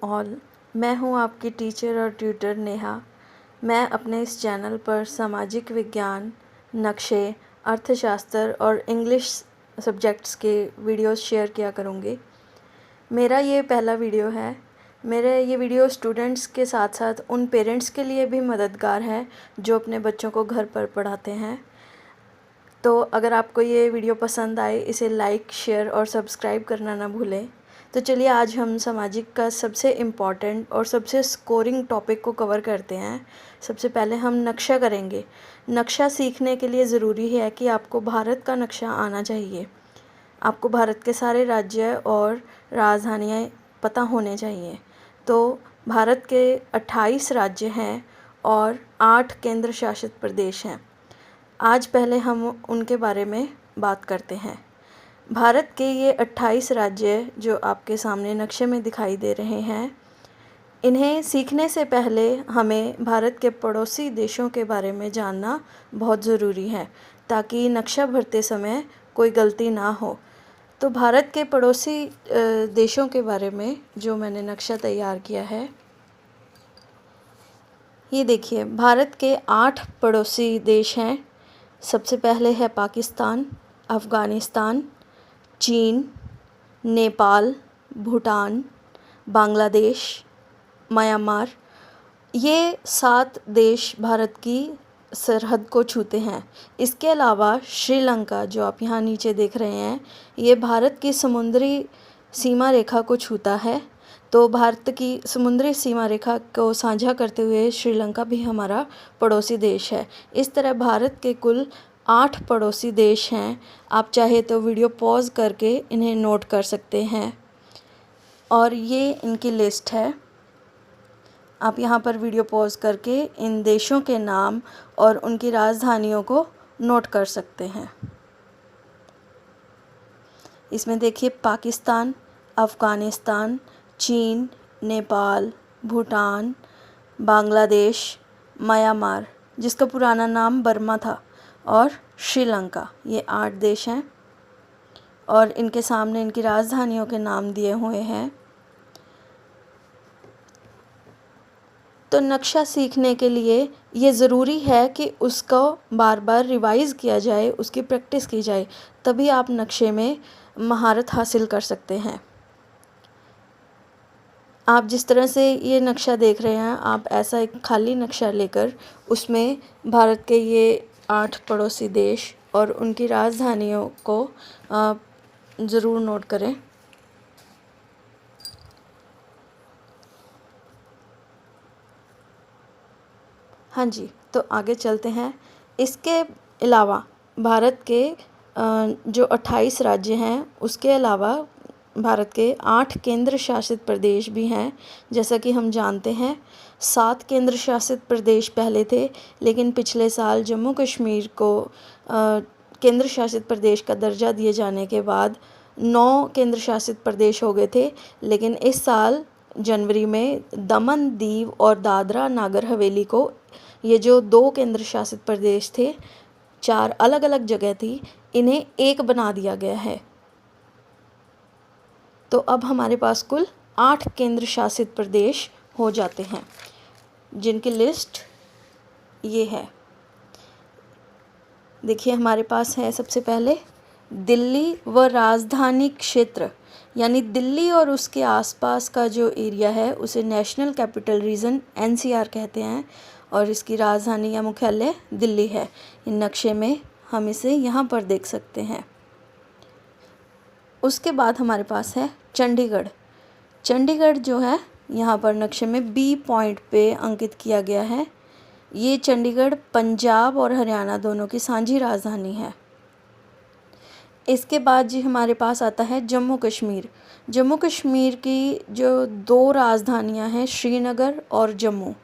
All. मैं हूं आपकी टीचर और ट्यूटर नेहा। मैं अपने इस चैनल पर सामाजिक विज्ञान, नक्शे, अर्थशास्त्र और इंग्लिश सब्जेक्ट्स के वीडियोस शेयर किया करूंगी। मेरा ये पहला वीडियो है। मेरे ये वीडियो स्टूडेंट्स के साथ साथ उन पेरेंट्स के लिए भी मददगार है जो अपने बच्चों को घर पर पढ़ाते हैं। तो अगर आपको ये वीडियो पसंद आए, इसे लाइक, शेयर और सब्सक्राइब करना ना भूलें। तो चलिए आज हम सामाजिक का सबसे इम्पॉर्टेंट और सबसे स्कोरिंग टॉपिक को कवर करते हैं। सबसे पहले हम नक्शा करेंगे। नक्शा सीखने के लिए ज़रूरी है कि आपको भारत का नक्शा आना चाहिए। आपको भारत के सारे राज्य और राजधानियाँ पता होने चाहिए। तो भारत के 28 राज्य हैं और 8 केंद्र शासित प्रदेश हैं। आज पहले हम उनके बारे में बात करते हैं। भारत के ये 28 राज्य जो आपके सामने नक्शे में दिखाई दे रहे हैं, इन्हें सीखने से पहले हमें भारत के पड़ोसी देशों के बारे में जानना बहुत ज़रूरी है ताकि नक्शा भरते समय कोई गलती ना हो। तो भारत के पड़ोसी देशों के बारे में जो मैंने नक्शा तैयार किया है, ये देखिए। भारत के 8 पड़ोसी देश हैं। सबसे पहले है पाकिस्तान, अफ़गानिस्तान, चीन, नेपाल, भूटान, बांग्लादेश, म्यांमार। ये 7 देश भारत की सरहद को छूते हैं। इसके अलावा श्रीलंका, जो आप यहाँ नीचे देख रहे हैं, ये भारत की समुद्री सीमा रेखा को छूता है। तो भारत की समुद्री सीमा रेखा को साझा करते हुए श्रीलंका भी हमारा पड़ोसी देश है। इस तरह भारत के कुल 8 पड़ोसी देश हैं। आप चाहे तो वीडियो पॉज करके इन्हें नोट कर सकते हैं और ये इनकी लिस्ट है। आप यहाँ पर वीडियो पॉज करके इन देशों के नाम और उनकी राजधानियों को नोट कर सकते हैं। इसमें देखिए पाकिस्तान, अफ़गानिस्तान, चीन, नेपाल, भूटान, बांग्लादेश, म्यांमार जिसका पुराना नाम बर्मा था, और श्रीलंका। ये 8 देश हैं और इनके सामने इनकी राजधानियों के नाम दिए हुए हैं। तो नक्शा सीखने के लिए ये ज़रूरी है कि उसको बार बार रिवाइज़ किया जाए, उसकी प्रैक्टिस की जाए, तभी आप नक्शे में महारत हासिल कर सकते हैं। आप जिस तरह से ये नक्शा देख रहे हैं, आप ऐसा एक खाली नक्शा लेकर उसमें भारत के ये 8 पड़ोसी देश और उनकी राजधानियों को ज़रूर नोट करें। हाँ जी, तो आगे चलते हैं। इसके अलावा भारत के जो 28 राज्य हैं, उसके अलावा भारत के 8 केंद्र शासित प्रदेश भी हैं। जैसा कि हम जानते हैं, 7 केंद्र शासित प्रदेश पहले थे, लेकिन पिछले साल जम्मू कश्मीर को केंद्र शासित प्रदेश का दर्जा दिए जाने के बाद 9 केंद्र शासित प्रदेश हो गए थे। लेकिन इस साल जनवरी में दमन, दीव और दादरा नागर हवेली को, ये जो 2 केंद्र शासित प्रदेश थे, 4 अलग अलग जगह थी, इन्हें एक बना दिया गया है। तो अब हमारे पास कुल 8 केंद्र शासित प्रदेश हो जाते हैं, जिनकी लिस्ट ये है। देखिए, हमारे पास है सबसे पहले दिल्ली व राजधानी क्षेत्र, यानी दिल्ली और उसके आसपास का जो एरिया है उसे नेशनल कैपिटल रीजन NCR कहते हैं और इसकी राजधानी या मुख्यालय दिल्ली है। इन नक्शे में हम इसे यहाँ पर देख सकते हैं। उसके बाद हमारे पास है चंडीगढ़। चंडीगढ़ जो है यहाँ पर नक्शे में B पॉइंट पे अंकित किया गया है। ये चंडीगढ़ पंजाब और हरियाणा दोनों की साझी राजधानी है। इसके बाद जी हमारे पास आता है जम्मू कश्मीर। जम्मू कश्मीर की जो 2 राजधानियाँ हैं, श्रीनगर और जम्मू।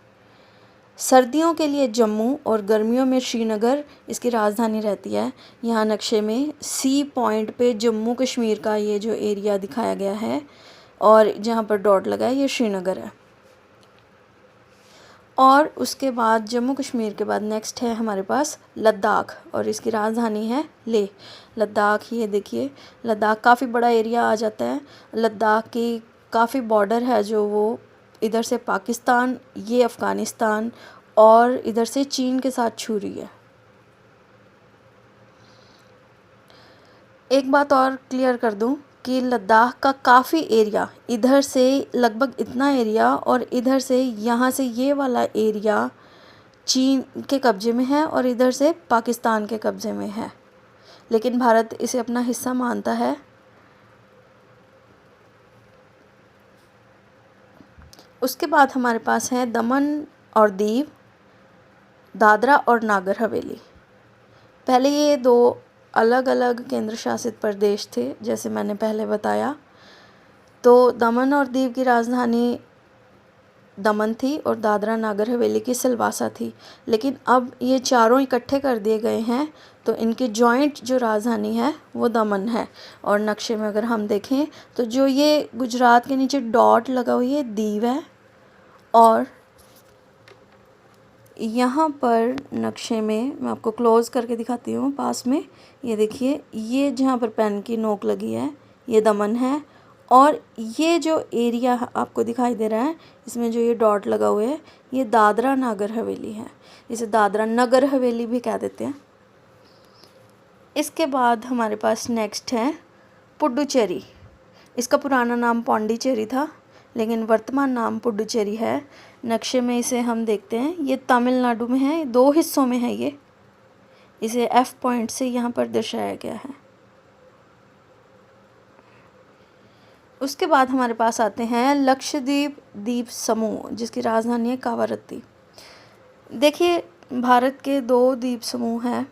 सर्दियों के लिए जम्मू और गर्मियों में श्रीनगर इसकी राजधानी रहती है। यहाँ नक्शे में C पॉइंट पे जम्मू कश्मीर का ये जो एरिया दिखाया गया है और जहाँ पर डॉट लगा है, ये श्रीनगर है। और उसके बाद जम्मू कश्मीर के बाद नेक्स्ट है हमारे पास लद्दाख और इसकी राजधानी है लेह। लद्दाख, ये देखिए, लद्दाख काफ़ी बड़ा एरिया आ जाता है। लद्दाख की काफ़ी बॉर्डर है जो वो इधर से पाकिस्तान, ये अफ़गानिस्तान और इधर से चीन के साथ छू रही है। एक बात और क्लियर कर दूं कि लद्दाख का काफ़ी एरिया, इधर से लगभग इतना एरिया और इधर से यहाँ से ये वाला एरिया चीन के कब्ज़े में है और इधर से पाकिस्तान के कब्ज़े में है, लेकिन भारत इसे अपना हिस्सा मानता है। उसके बाद हमारे पास है दमन और दीव, दादरा और नागर हवेली। पहले ये दो अलग अलग केंद्र शासित प्रदेश थे, जैसे मैंने पहले बताया। तो दमन और दीव की राजधानी दमन थी और दादरा नागर हवेली की सिलवासा थी, लेकिन अब ये चारों इकट्ठे कर दिए गए हैं, तो इनकी जॉइंट जो राजधानी है वो दमन है। और नक्शे में अगर हम देखें तो जो ये गुजरात के नीचे डॉट लगा हुआ है दीव है, और यहाँ पर नक्शे में मैं आपको क्लोज़ करके दिखाती हूँ पास में, ये देखिए, ये जहाँ पर पेन की नोक लगी है ये दमन है, और ये जो एरिया आपको दिखाई दे रहा है इसमें जो ये डॉट लगा हुआ है ये दादरा नागर हवेली है। इसे दादरा नगर हवेली भी कह देते हैं। इसके बाद हमारे पास नेक्स्ट है पुडुचेरी। इसका पुराना नाम पौंडीचेरी था, लेकिन वर्तमान नाम पुडुचेरी है। नक्शे में इसे हम देखते हैं, ये तमिलनाडु में है, 2 हिस्सों में है ये। इसे एफ पॉइंट से यहाँ पर दर्शाया गया है। उसके बाद हमारे पास आते हैं लक्षद्वीप द्वीप समूह, जिसकी राजधानी है कावारत्ती। देखिए, भारत के 2 द्वीप समूह हैं।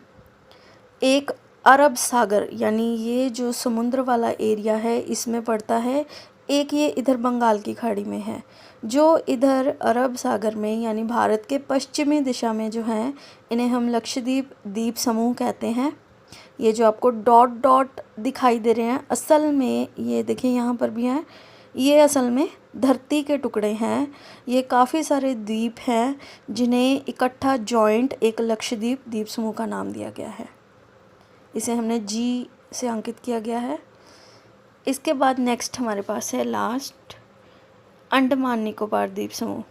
एक अरब सागर, यानी ये जो समुद्र वाला एरिया है इसमें पड़ता है। एक ये इधर बंगाल की खाड़ी में है। जो इधर अरब सागर में यानी भारत के पश्चिमी दिशा में जो हैं, इन्हें हम लक्षद्वीप द्वीप समूह कहते हैं। ये जो आपको डॉट डॉट दिखाई दे रहे हैं, असल में ये देखिए यहाँ पर भी हैं, ये असल में धरती के टुकड़े हैं। ये काफ़ी सारे द्वीप हैं जिन्हें इकट्ठा जॉइंट एक लक्षद्वीप द्वीप समूह का नाम दिया गया है। इसे हमने जी से अंकित किया गया है। इसके बाद नेक्स्ट हमारे पास है लास्ट अंडमान निकोबार द्वीप समूह।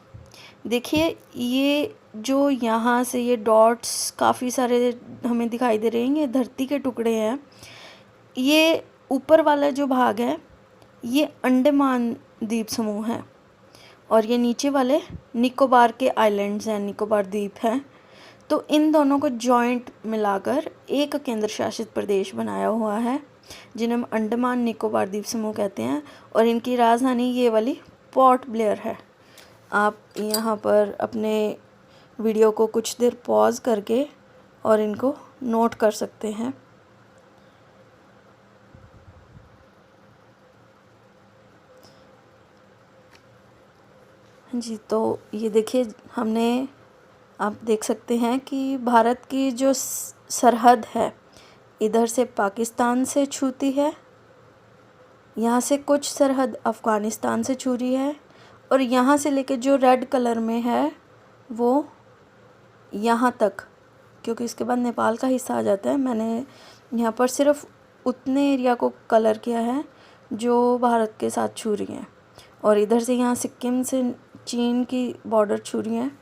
देखिए, ये जो यहाँ से ये डॉट्स काफ़ी सारे हमें दिखाई दे रहे हैं, ये धरती के टुकड़े हैं। ये ऊपर वाला जो भाग है ये अंडमान द्वीप समूह है, और ये नीचे वाले निकोबार के आइलैंड्स हैं, निकोबार द्वीप हैं। तो इन दोनों को जॉइंट मिलाकर एक केंद्र शासित प्रदेश बनाया हुआ है, जिन्हें हम अंडमान निकोबार द्वीप समूह कहते हैं, और इनकी राजधानी ये वाली पोर्ट ब्लेयर है। आप यहाँ पर अपने वीडियो को कुछ देर पॉज करके और इनको नोट कर सकते हैं। जी, तो ये देखिए, हमने, आप देख सकते हैं कि भारत की जो सरहद है इधर से पाकिस्तान से छूती है, यहाँ से कुछ सरहद अफ़गानिस्तान से छू रही है, और यहाँ से लेके जो रेड कलर में है वो यहाँ तक, क्योंकि इसके बाद नेपाल का हिस्सा आ जाता है। मैंने यहाँ पर सिर्फ उतने एरिया को कलर किया है जो भारत के साथ छू रही हैं, और इधर से यहाँ सिक्किम से चीन की बॉर्डर छू रही हैं,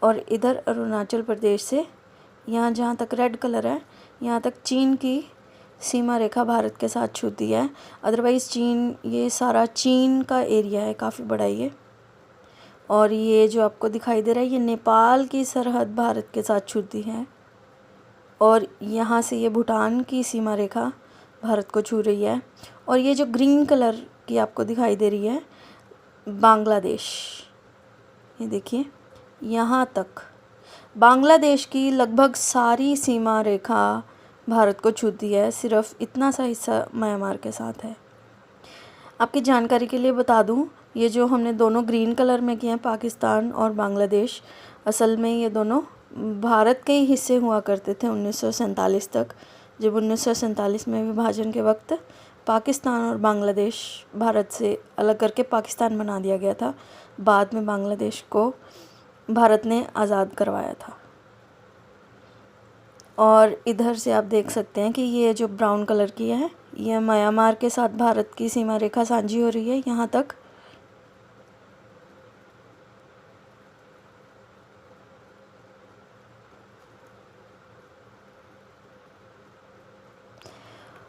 और इधर अरुणाचल प्रदेश से यहाँ जहाँ तक रेड कलर है यहाँ तक चीन की सीमा रेखा भारत के साथ छूती है। अदरवाइज़ चीन, ये सारा चीन का एरिया है, काफ़ी बड़ा ये। और ये जो आपको दिखाई दे रहा है ये नेपाल की सरहद भारत के साथ छूती है, और यहाँ से ये भूटान की सीमा रेखा भारत को छू रही है। और ये जो ग्रीन कलर की आपको दिखाई दे रही है बांग्लादेश, ये देखिए, यहाँ तक बांग्लादेश की लगभग सारी सीमा रेखा भारत को छूती है, सिर्फ इतना सा हिस्सा म्यांमार के साथ है। आपकी जानकारी के लिए बता दूं, ये जो हमने दोनों ग्रीन कलर में किए हैं पाकिस्तान और बांग्लादेश, असल में ये दोनों भारत के ही हिस्से हुआ करते थे 1947 तक। जब 1947 में विभाजन के वक्त पाकिस्तान और बांग्लादेश भारत से अलग करके पाकिस्तान बना दिया गया था। बाद में बांग्लादेश को भारत ने आज़ाद करवाया था। और इधर से आप देख सकते हैं कि ये जो ब्राउन कलर की है ये म्यांमार के साथ भारत की सीमा रेखा साझी हो रही है यहाँ तक।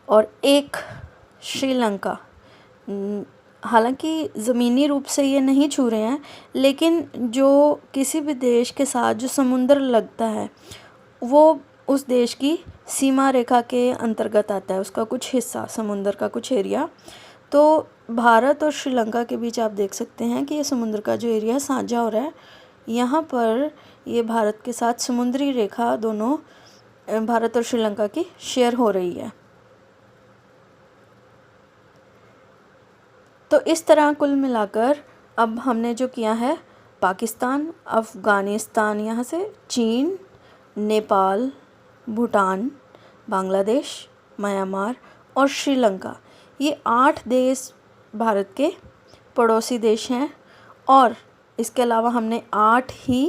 और एक श्रीलंका, हालांकि ज़मीनी रूप से ये नहीं छू रहे हैं, लेकिन जो किसी भी देश के साथ जो समुद्र लगता है वो उस देश की सीमा रेखा के अंतर्गत आता है, उसका कुछ हिस्सा, समुद्र का कुछ एरिया। तो भारत और श्रीलंका के बीच आप देख सकते हैं कि ये समुद्र का जो एरिया साझा हो रहा है, यहाँ पर ये भारत के साथ समुद्री रेखा दोनों भारत और श्रीलंका की शेयर हो रही है। तो इस तरह कुल मिलाकर अब हमने जो किया है, पाकिस्तान, अफ़गानिस्तान, यहाँ से चीन, नेपाल, भूटान, बांग्लादेश, म्यांमार और श्रीलंका, ये 8 देश भारत के पड़ोसी देश हैं। और इसके अलावा हमने 8 ही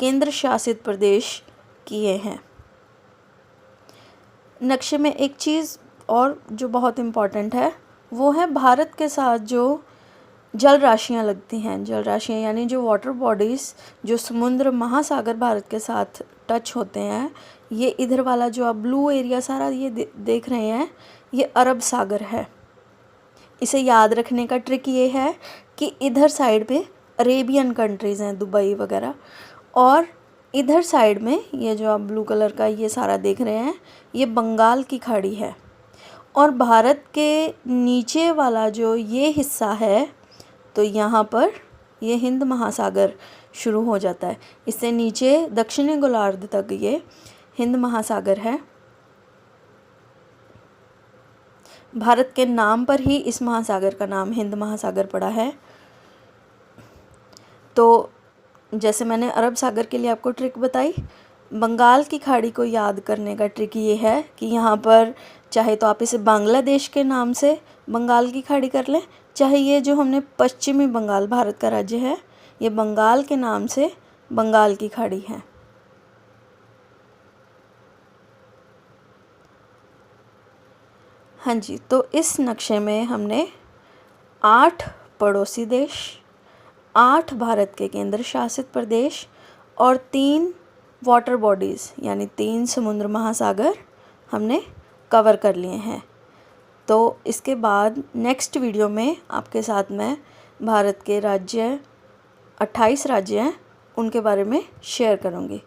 केंद्र शासित प्रदेश किए हैं। नक्शे में एक चीज़ और जो बहुत इम्पॉर्टेंट है वो है भारत के साथ जो जल राशियाँ लगती हैं, जल राशियाँ यानी जो वाटर बॉडीज़, जो समुद्र महासागर भारत के साथ टच होते हैं, ये इधर वाला जो आप ब्लू एरिया सारा ये देख रहे हैं, ये अरब सागर है। इसे याद रखने का ट्रिक ये है कि इधर साइड पे अरेबियन कंट्रीज़ हैं, दुबई वगैरह, और इधर साइड में ये जो आप ब्लू कलर का ये सारा देख रहे हैं, ये बंगाल की खाड़ी है। और भारत के नीचे वाला जो ये हिस्सा है, तो यहाँ पर ये हिंद महासागर शुरू हो जाता है। इससे नीचे दक्षिणी गोलार्ध तक ये हिंद महासागर है। भारत के नाम पर ही इस महासागर का नाम हिंद महासागर पड़ा है। तो जैसे मैंने अरब सागर के लिए आपको ट्रिक बताई, बंगाल की खाड़ी को याद करने का ट्रिक ये है कि यहाँ पर चाहे तो आप इसे बांग्लादेश के नाम से बंगाल की खाड़ी कर लें, चाहे ये जो हमने पश्चिमी बंगाल भारत का राज्य है, ये बंगाल के नाम से बंगाल की खाड़ी है। हाँ जी, तो इस नक्शे में हमने 8 पड़ोसी देश, 8 भारत के केंद्र शासित प्रदेश और 3 वाटर बॉडीज़ यानी 3 समुद्र महासागर हमने कवर कर लिए हैं। तो इसके बाद नेक्स्ट वीडियो में आपके साथ मैं भारत के राज्य 28 राज्य हैं उनके बारे में शेयर करूँगी।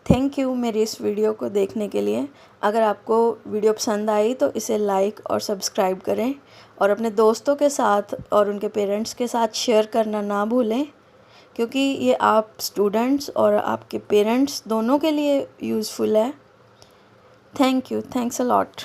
थैंक यू मेरी इस वीडियो को देखने के लिए। अगर आपको वीडियो पसंद आई तो इसे लाइक और सब्सक्राइब करें और अपने दोस्तों के साथ और उनके पेरेंट्स के साथ शेयर करना ना भूलें, क्योंकि ये आप स्टूडेंट्स और आपके पेरेंट्स दोनों के लिए यूज़फुल है। Thank you, thanks a lot.